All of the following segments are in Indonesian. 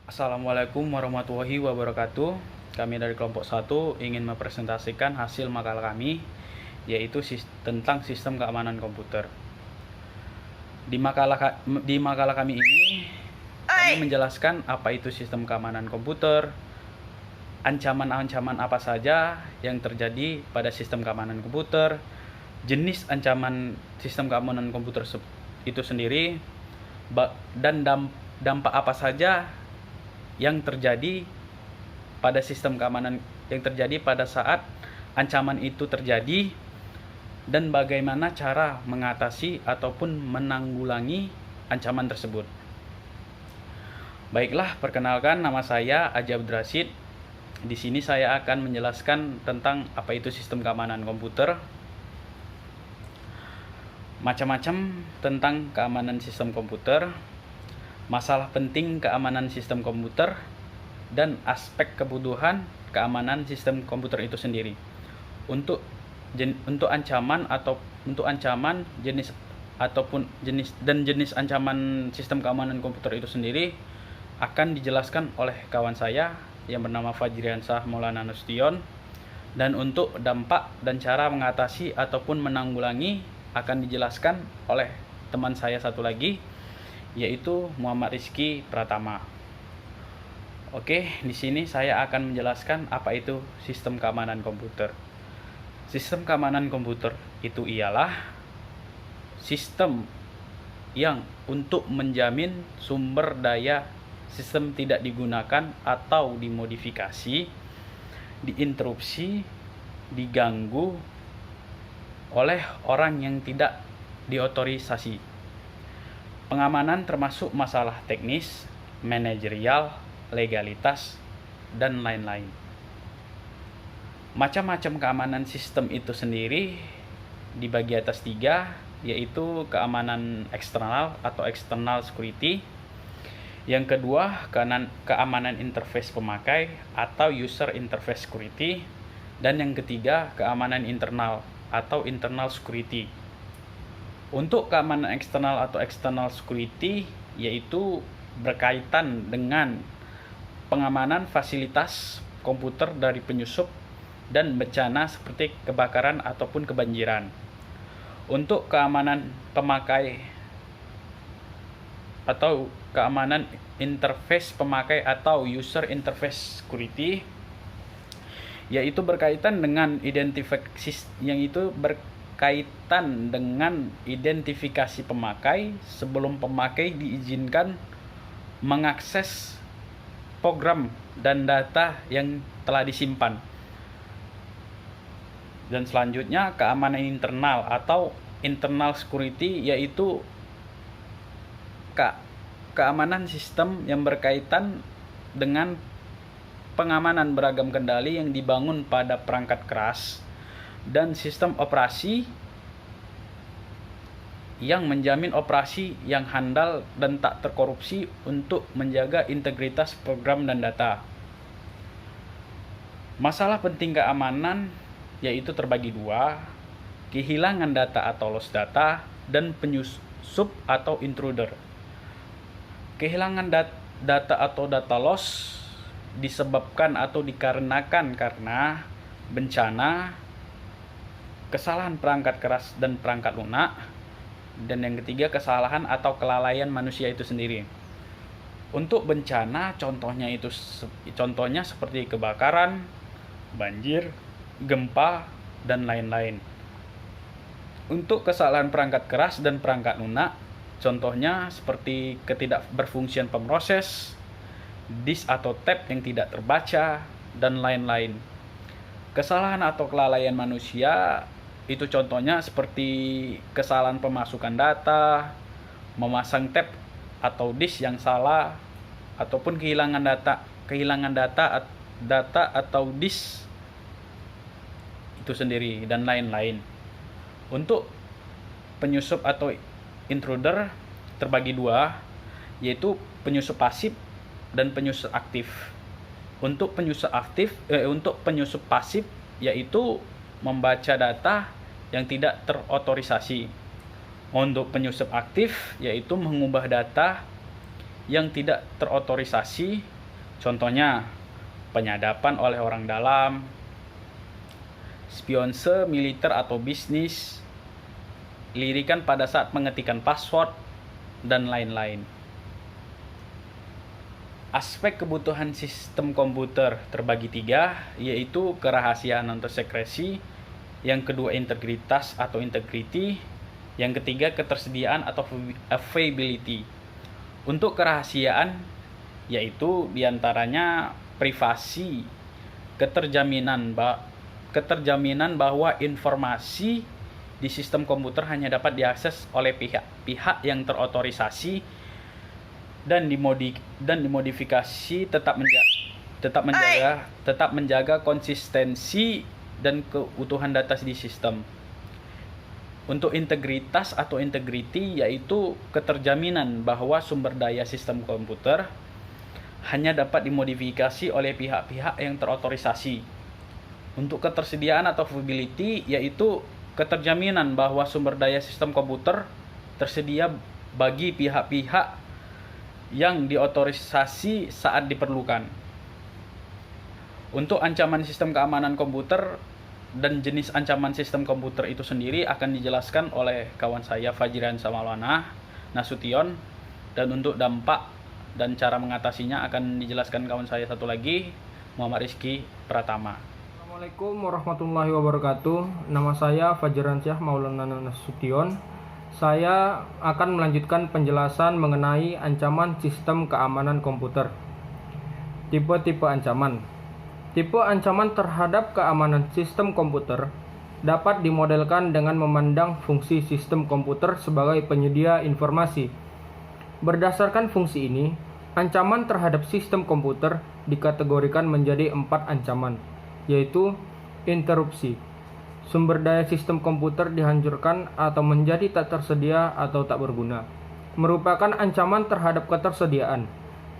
Assalamualaikum warahmatullahi wabarakatuh. Kami dari kelompok 1 ingin mempresentasikan hasil makalah kami, yaitu tentang sistem keamanan komputer. Di makalah kami ini, kami menjelaskan apa itu sistem keamanan komputer, ancaman-ancaman apa saja yang terjadi pada sistem keamanan komputer, jenis ancaman sistem keamanan komputer itu sendiri, dan dampak apa saja yang terjadi pada sistem keamanan yang terjadi pada saat ancaman itu terjadi, dan bagaimana cara mengatasi ataupun menanggulangi ancaman tersebut. Baiklah, perkenalkan, nama saya Aji Abdul Rashid. Di sini saya akan menjelaskan tentang apa itu sistem keamanan komputer, macam-macam tentang keamanan sistem komputer, masalah penting keamanan sistem komputer, dan aspek kebutuhan keamanan sistem komputer itu sendiri. Untuk ancaman jenis ataupun jenis ancaman sistem keamanan komputer itu sendiri akan dijelaskan oleh kawan saya yang bernama Fajriansyah Maulana Nasution, dan untuk dampak dan cara mengatasi ataupun menanggulangi akan dijelaskan oleh teman saya satu lagi, yaitu Muhammad Rizky Pratama. Oke, di sini saya akan menjelaskan apa itu sistem keamanan komputer. Sistem keamanan komputer itu ialah sistem yang untuk menjamin sumber daya sistem tidak digunakan atau dimodifikasi, diinterupsi, diganggu oleh orang yang tidak diotorisasi. Pengamanan termasuk masalah teknis, manajerial, legalitas, dan lain-lain. Macam-macam keamanan sistem itu sendiri dibagi atas 3, yaitu keamanan eksternal atau external security. Yang kedua, keamanan interface pemakai atau user interface security. Dan yang ketiga, keamanan internal atau internal security. Untuk keamanan eksternal atau external security, yaitu berkaitan dengan pengamanan fasilitas komputer dari penyusup dan bencana seperti kebakaran ataupun kebanjiran. Untuk keamanan pemakai atau keamanan interface pemakai atau user interface security, yaitu berkaitan dengan identifikasi pemakai sebelum pemakai diizinkan mengakses program dan data yang telah disimpan. Dan selanjutnya, keamanan internal atau internal security, yaitu keamanan sistem yang berkaitan dengan pengamanan beragam kendali yang dibangun pada perangkat keras dan sistem operasi yang menjamin operasi yang handal dan tak terkorupsi untuk menjaga integritas program dan data. Masalah penting keamanan yaitu terbagi 2, kehilangan data atau lost data, dan penyusup atau intruder. Kehilangan data atau data loss disebabkan atau dikarenakan karena bencana, kesalahan perangkat keras dan perangkat lunak, dan yang ketiga, kesalahan atau kelalaian manusia itu sendiri. Untuk bencana, contohnya seperti kebakaran, banjir, gempa, dan lain-lain. Untuk kesalahan perangkat keras dan perangkat lunak, contohnya seperti ketidakberfungsian pemroses, disk atau tab yang tidak terbaca, dan lain-lain. Kesalahan atau kelalaian manusia itu contohnya seperti kesalahan pemasukan data, memasang tab atau disk yang salah, ataupun kehilangan data atau disk itu sendiri, dan lain-lain. Untuk penyusup atau intruder terbagi 2, yaitu penyusup pasif dan penyusup aktif. Untuk penyusup pasif, yaitu membaca data yang tidak terotorisasi. Untuk penyusup aktif, yaitu mengubah data yang tidak terotorisasi Contohnya, penyadapan oleh orang dalam, spionase militer atau bisnis, lirikan pada saat pengetikan password, dan lain-lain. Aspek kebutuhan sistem komputer terbagi 3, yaitu kerahasiaan atau sekresi, yang kedua integritas atau integrity, yang ketiga ketersediaan atau availability. Untuk kerahasiaan, yaitu diantaranya privasi, keterjaminan bahwa informasi di sistem komputer hanya dapat diakses oleh pihak-pihak yang terotorisasi dan dimodifikasi, tetap menjaga konsistensi dan keutuhan data di sistem. Untuk integritas atau integrity, yaitu keterjaminan bahwa sumber daya sistem komputer hanya dapat dimodifikasi oleh pihak-pihak yang terotorisasi. Untuk ketersediaan atau availability, yaitu keterjaminan bahwa sumber daya sistem komputer tersedia bagi pihak-pihak yang diotorisasi saat diperlukan. Untuk ancaman sistem keamanan komputer dan jenis ancaman sistem komputer itu sendiri akan dijelaskan oleh kawan saya Fajriansyah Maulana Nasution, dan untuk dampak dan cara mengatasinya akan dijelaskan kawan saya satu lagi, Muhammad Rizky Pratama. Assalamualaikum warahmatullahi wabarakatuh. Nama saya Fajriansyah Maulana Nasution. Saya akan melanjutkan penjelasan mengenai ancaman sistem keamanan komputer. Tipe-tipe ancaman. Tipe ancaman terhadap keamanan sistem komputer dapat dimodelkan dengan memandang fungsi sistem komputer sebagai penyedia informasi. Berdasarkan fungsi ini, ancaman terhadap sistem komputer dikategorikan menjadi 4 ancaman, yaitu interupsi. Sumber daya sistem komputer dihancurkan atau menjadi tak tersedia atau tak berguna. Merupakan ancaman terhadap ketersediaan.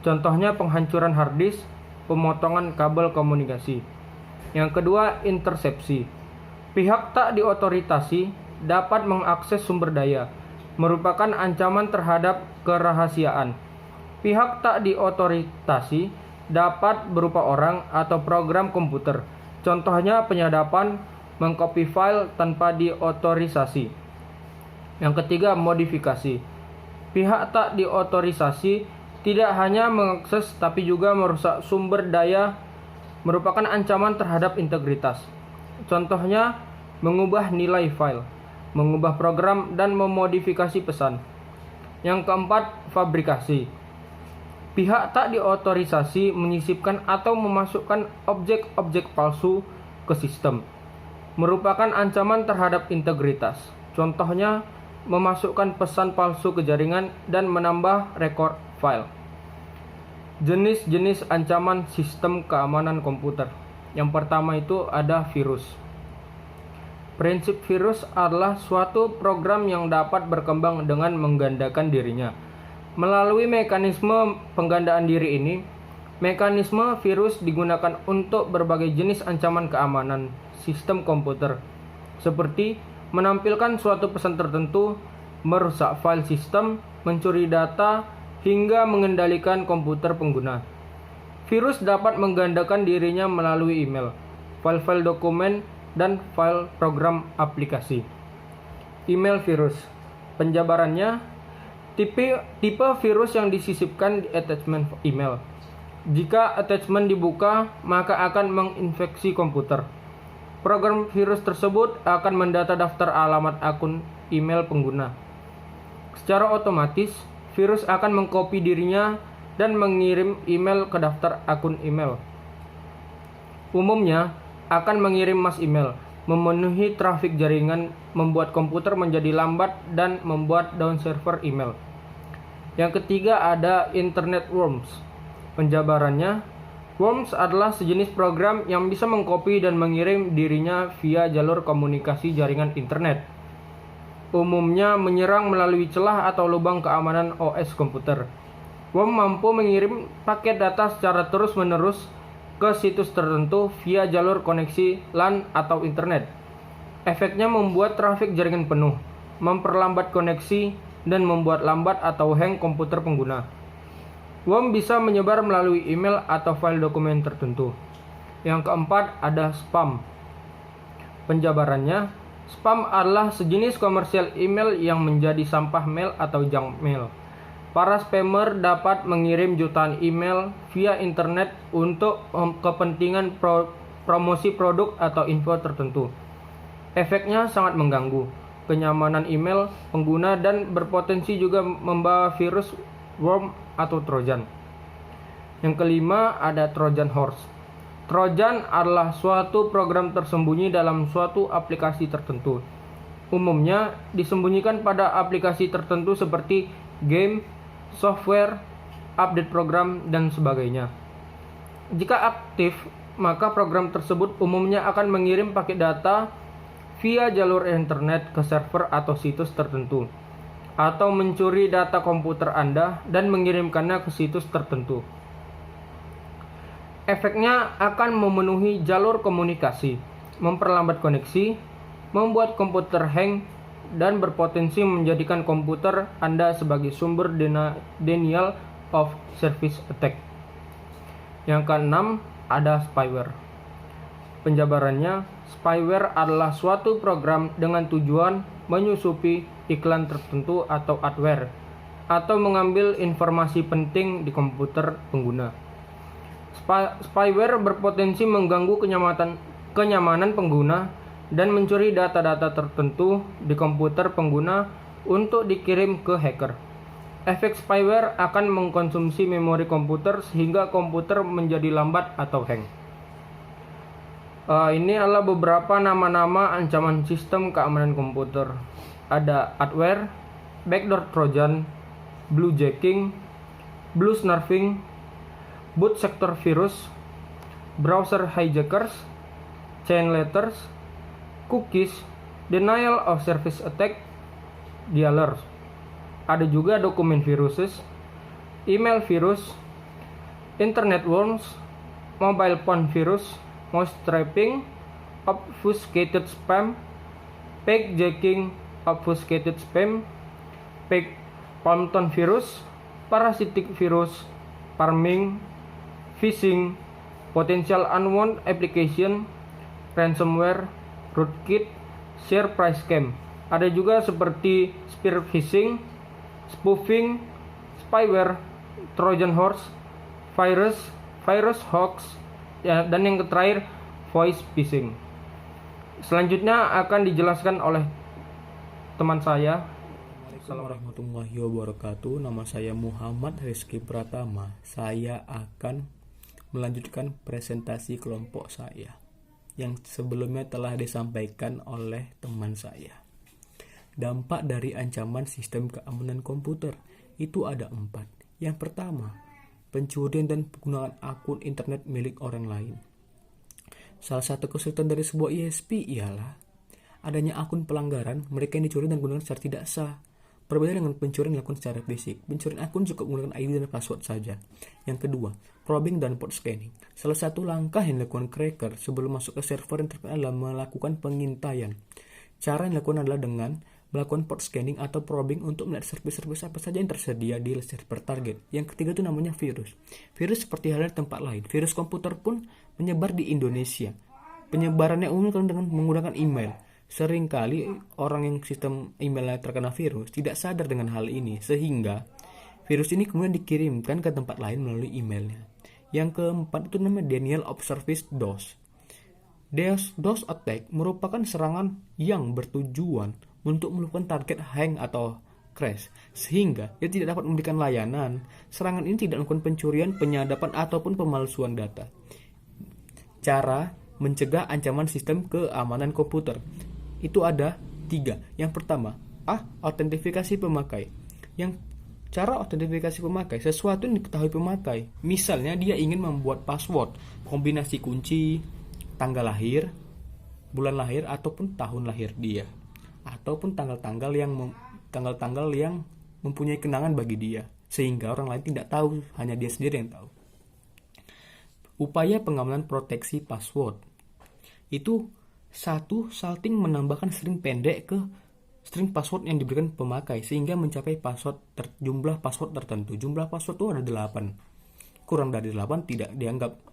Contohnya penghancuran hard disk, pemotongan kabel komunikasi. Yang kedua, intersepsi. Pihak tak diotorisasi dapat mengakses sumber daya. Merupakan ancaman terhadap kerahasiaan. Pihak tak diotorisasi dapat berupa orang atau program komputer. Contohnya penyadapan, mengcopy file tanpa diotorisasi. Yang ketiga, modifikasi. Pihak tak diotorisasi tidak hanya mengakses tapi juga merusak sumber daya, merupakan ancaman terhadap integritas. Contohnya, mengubah nilai file, mengubah program, dan memodifikasi pesan. Yang keempat, fabrikasi. Pihak tak diotorisasi menyisipkan atau memasukkan objek-objek palsu ke sistem. Merupakan ancaman terhadap integritas. Contohnya, memasukkan pesan palsu ke jaringan dan menambah rekor file. Jenis-jenis ancaman sistem keamanan komputer. Yang pertama itu ada virus. Prinsip virus adalah suatu program yang dapat berkembang dengan menggandakan dirinya. Melalui mekanisme penggandaan diri ini, mekanisme virus digunakan untuk berbagai jenis ancaman keamanan sistem komputer, seperti menampilkan suatu pesan tertentu, merusak file sistem, mencuri data, hingga mengendalikan komputer pengguna. Virus dapat menggandakan dirinya melalui email, file-file dokumen, dan file program aplikasi. Email virus. Penjabarannya, tipe virus yang disisipkan di attachment email. Jika attachment dibuka, maka akan menginfeksi komputer. Program virus tersebut akan mendata daftar alamat akun email pengguna. Secara otomatis, virus akan mengcopy dirinya dan mengirim email ke daftar akun email. Umumnya, akan mengirim mass email, memenuhi trafik jaringan, membuat komputer menjadi lambat, dan membuat down server email. Yang ketiga ada internet worms. Penjabarannya, worms adalah sejenis program yang bisa mengcopy dan mengirim dirinya via jalur komunikasi jaringan internet. Umumnya menyerang melalui celah atau lubang keamanan OS komputer. Worm mampu mengirim paket data secara terus-menerus ke situs tertentu via jalur koneksi LAN atau internet. Efeknya membuat trafik jaringan penuh, memperlambat koneksi, dan membuat lambat atau hang komputer pengguna. Worm bisa menyebar melalui email atau file dokumen tertentu. Yang keempat ada spam. Penjabarannya, spam adalah sejenis komersial email yang menjadi sampah mail atau junk mail. Para spammer dapat mengirim jutaan email via internet untuk kepentingan promosi produk atau info tertentu. Efeknya sangat mengganggu kenyamanan email pengguna dan berpotensi juga membawa virus, worm, atau trojan. Yang kelima ada Trojan horse. Trojan adalah suatu program tersembunyi dalam suatu aplikasi tertentu. Umumnya disembunyikan pada aplikasi tertentu seperti game, software, update program, dan sebagainya. Jika aktif, maka program tersebut umumnya akan mengirim paket data via jalur internet ke server atau situs tertentu, atau mencuri data komputer Anda dan mengirimkannya ke situs tertentu. Efeknya akan memenuhi jalur komunikasi, memperlambat koneksi, membuat komputer hang, dan berpotensi menjadikan komputer Anda sebagai sumber denial of service attack. Yang keenam, ada spyware. Penjabarannya, spyware adalah suatu program dengan tujuan menyusupi iklan tertentu atau adware, atau mengambil informasi penting di komputer pengguna. Spyware berpotensi mengganggu kenyamanan pengguna dan mencuri data-data tertentu di komputer pengguna untuk dikirim ke hacker. Efek spyware akan mengkonsumsi memori komputer sehingga komputer menjadi lambat atau hang. Ini adalah beberapa nama-nama ancaman sistem keamanan komputer. Ada adware, backdoor trojan, bluejacking, blue snarfing, boot sector virus, browser hijackers, chain letters, cookies, denial of service attack, dialers. Ada juga dokumen viruses, email virus, internet worms, mobile phone virus, mouse trapping, obfuscated spam, page jacking, obfuscated spam, page Palmton virus, parasitic virus, farming, phishing, potential unwanted application, ransomware, rootkit, share price scam. Ada juga seperti spear phishing, spoofing, spyware, Trojan horse, virus hoax, dan yang terakhir voice phishing. Selanjutnya akan dijelaskan oleh teman saya. Assalamualaikum warahmatullahi wabarakatuh. Nama saya Muhammad Rizky Pratama. Saya akan melanjutkan presentasi kelompok saya yang sebelumnya telah disampaikan oleh teman saya. Dampak dari ancaman sistem keamanan komputer itu ada 4. Yang pertama, pencurian dan penggunaan akun internet milik orang lain. Salah satu kesulitan dari sebuah ISP ialah adanya akun pelanggaran mereka yang dicuri dan digunakan secara tidak sah. Berbeda dengan pencurian dilakukan secara fisik. Pencurian akun cukup menggunakan ID dan password saja. Yang kedua, probing dan port scanning. Salah satu langkah yang dilakukan cracker sebelum masuk ke server internet adalah melakukan pengintaian. Cara yang dilakukan adalah dengan melakukan port scanning atau probing untuk melihat servis-servis apa saja yang tersedia di server target. Yang ketiga itu namanya virus. Virus seperti halnya di tempat lain. Virus komputer pun menyebar di Indonesia. Penyebarannya umum dengan menggunakan email. Seringkali orang yang sistem emailnya terkena virus tidak sadar dengan hal ini, sehingga virus ini kemudian dikirimkan ke tempat lain melalui emailnya. Yang keempat itu namanya denial of service DOS. DOS attack merupakan serangan yang bertujuan untuk melakukan target hang atau crash, sehingga dia tidak dapat memberikan layanan. Serangan ini tidak melakukan pencurian, penyadapan, ataupun pemalsuan data. Cara mencegah ancaman sistem keamanan komputer itu ada 3. Yang pertama, autentifikasi pemakai. Yang cara autentifikasi pemakai, sesuatu yang diketahui pemakai. Misalnya dia ingin membuat password, kombinasi kunci, tanggal lahir, bulan lahir, ataupun tahun lahir dia, ataupun tanggal-tanggal yang mempunyai kenangan bagi dia, sehingga orang lain tidak tahu, hanya dia sendiri yang tahu. Upaya pengamanan proteksi password itu 1. Salting menambahkan string pendek ke string password yang diberikan pemakai sehingga mencapai jumlah password tertentu. Jumlah password itu ada 8. Kurang dari 8 tidak dianggap.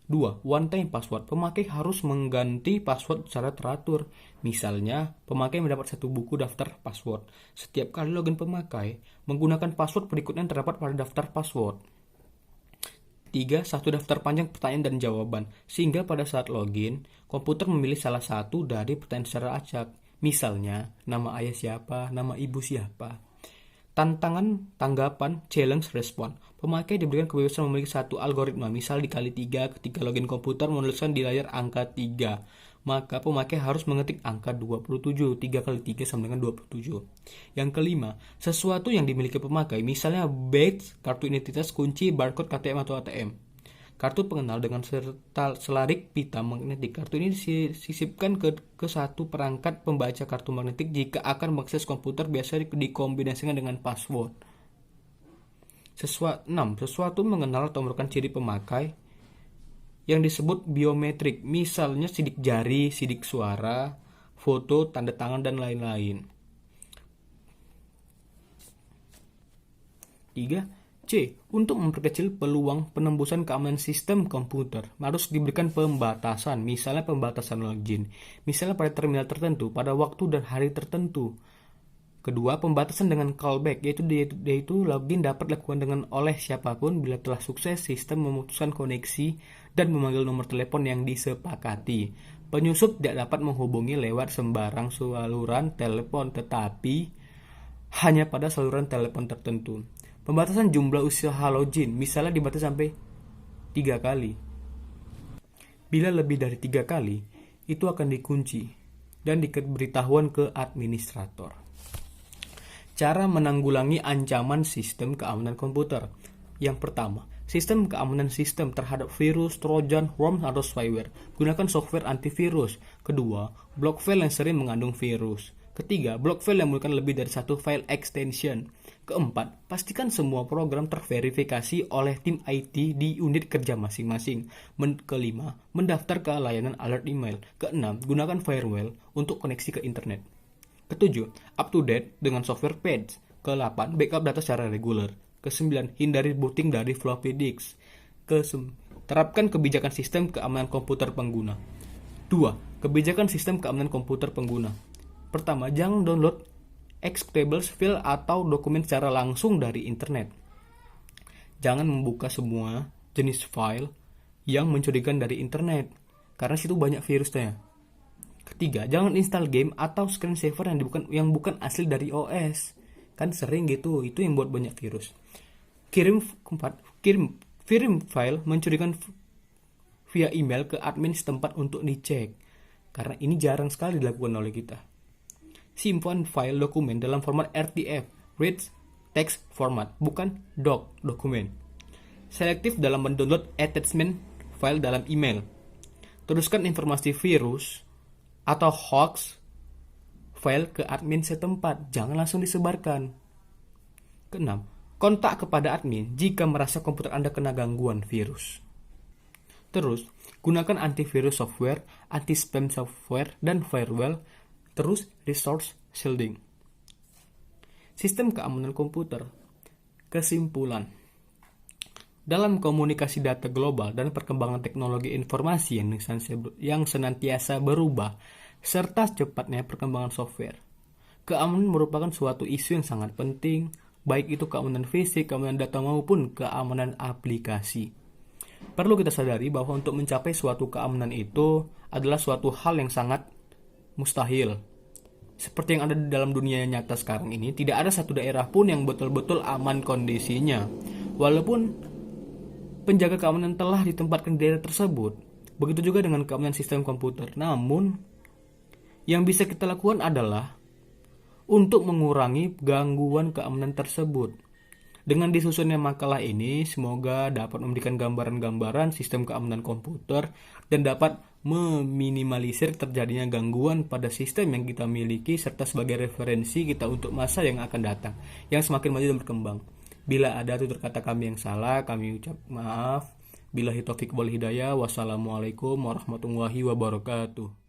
2. One time password. Pemakai harus mengganti password secara teratur. Misalnya, pemakai mendapat satu buku daftar password. Setiap kali login pemakai, menggunakan password berikutnya yang terdapat pada daftar password. 3. Satu daftar panjang pertanyaan dan jawaban. Sehingga pada saat login, komputer memilih salah satu dari pertanyaan secara acak. Misalnya, nama ayah siapa, nama ibu siapa. Tantangan, tanggapan, challenge, respon. Pemakai diberikan kebebasan memiliki satu algoritma, misal dikali 3 ketika login komputer menuliskan di layar angka 3. Maka pemakai harus mengetik angka 27, 3 kali 3 sama dengan 27. Yang kelima, sesuatu yang dimiliki pemakai, misalnya badge, kartu identitas, kunci, barcode KTM atau ATM. Kartu pengenal dengan serta selarik pita magnetik. Kartu ini disisipkan ke satu perangkat pembaca kartu magnetik jika akan mengakses komputer, biasa dikombinasikan dengan password. 6. Sesuatu mengenal atau merupakan ciri pemakai yang disebut biometrik, misalnya sidik jari, sidik suara, foto, tanda tangan, dan lain-lain. 3. C. Untuk memperkecil peluang penembusan keamanan sistem komputer, harus diberikan pembatasan, misalnya pembatasan login, misalnya pada terminal tertentu, pada waktu dan hari tertentu. Kedua, pembatasan dengan callback, yaitu login dapat dilakukan oleh siapapun bila telah sukses sistem memutuskan koneksi dan memanggil nomor telepon yang disepakati. Penyusup tidak dapat menghubungi lewat sembarang saluran telepon, tetapi hanya pada saluran telepon tertentu. Pembatasan jumlah usaha login, misalnya dibatasi sampai 3 kali. Bila lebih dari 3 kali, itu akan dikunci dan diberitahuan ke administrator. Cara menanggulangi ancaman sistem keamanan komputer. Yang pertama, sistem keamanan sistem terhadap virus, trojan, worm, atau spyware. Gunakan software antivirus. Kedua, blok file yang sering mengandung virus. Ketiga, blok file yang menggunakan lebih dari satu file extension. Keempat, pastikan semua program terverifikasi oleh tim IT di unit kerja masing-masing. Kelima, mendaftar ke layanan alert email. Keenam, gunakan firewall untuk koneksi ke internet. Ketujuh, up to date dengan software patch. Ke-8, backup data secara reguler. Ke-9, hindari booting dari floppy disk. Terapkan kebijakan sistem keamanan komputer pengguna. 2. Kebijakan sistem keamanan komputer pengguna. Pertama, jangan download executable file atau dokumen secara langsung dari internet. Jangan membuka semua jenis file yang mencurigakan dari internet, karena situ banyak virusnya. Ketiga, jangan install game atau screensaver yang bukan asli dari OS. Kan sering gitu, itu yang buat banyak virus. Kirim file mencurigakan via email ke admin setempat untuk dicek, karena ini jarang sekali dilakukan oleh kita. Simpan file dokumen dalam format RTF, Rich Text Format, bukan doc dokumen. Selektif dalam mendownload attachment file dalam email. Teruskan informasi virus atau hoax file ke admin setempat, jangan langsung disebarkan. Keenam, kontak kepada admin jika merasa komputer Anda kena gangguan virus. Terus, gunakan antivirus software, anti-spam software, dan firewall. Terus, resource shielding. Sistem keamanan komputer. Kesimpulan. Dalam komunikasi data global dan perkembangan teknologi informasi yang senantiasa berubah, serta cepatnya perkembangan software, keamanan merupakan suatu isu yang sangat penting, baik itu keamanan fisik, keamanan data maupun keamanan aplikasi. Perlu kita sadari bahwa untuk mencapai suatu keamanan itu adalah suatu hal yang sangat mustahil. Seperti yang ada di dalam dunia nyata sekarang ini, tidak ada satu daerah pun yang betul-betul aman kondisinya. Walaupun penjaga keamanan telah ditempatkan di daerah tersebut, begitu juga dengan keamanan sistem komputer. Namun, yang bisa kita lakukan adalah untuk mengurangi gangguan keamanan tersebut. Dengan disusunnya makalah ini, semoga dapat memberikan gambaran-gambaran sistem keamanan komputer dan dapat meminimalisir terjadinya gangguan pada sistem yang kita miliki serta sebagai referensi kita untuk masa yang akan datang, yang semakin maju dan berkembang. Bila ada tutur kata kami yang salah, kami ucap maaf. Billahi taufiq wal hidayah. Wassalamualaikum warahmatullahi wabarakatuh.